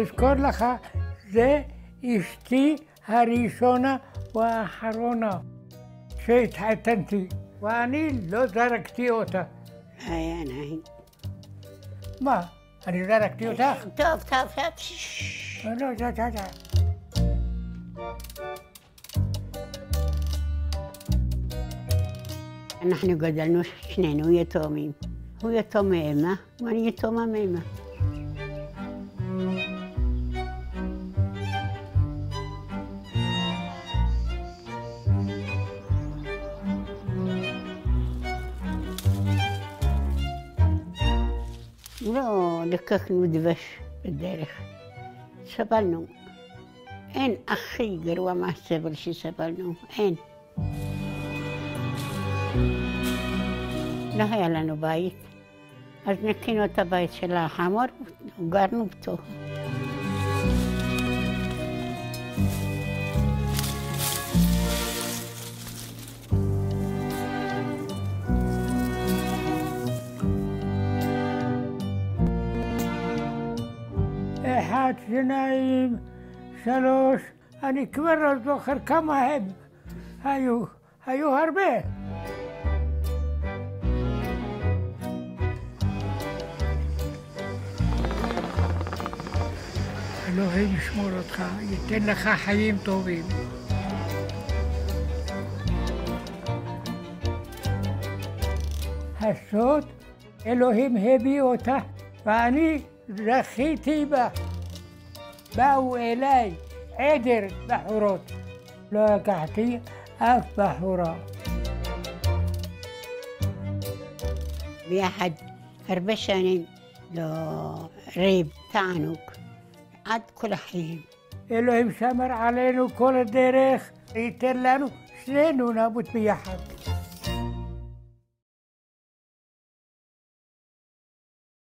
תזכור לך, זה אשתי הראשונה והאחרונה שהתחתנתי, ואני לא זרקתי אותה. אני. מה? אני זרקתי אותך? טוב, טוב, לא, אנחנו גדלנו שנינו יתומים. הוא יתום מאמא, ואני יתומה מאמא. לא לקחנו דבש בדרך, סבלנו. אין הכי גרוע מהסבל שסבלנו, אין. לא היה לנו בית, אז נקינו את הבית של החמור וגרנו בתוכו. אחד, שניים, שלוש, אני כבר לא זוכר כמה הם היו הרבה. אלוהים ישמור אותך, ייתן לך חיים טובים. הסוד, אלוהים הביא אותה, ואני זכיתי בה. באו אליי עדר בחורות, לא לקחתי אף בחורה. ביחד הרבה שנים, לא ריב, תענוג, עד כל החיים. אלוהים שמר עלינו כל הדרך, ייתן לנו שנינו נמות ביחד.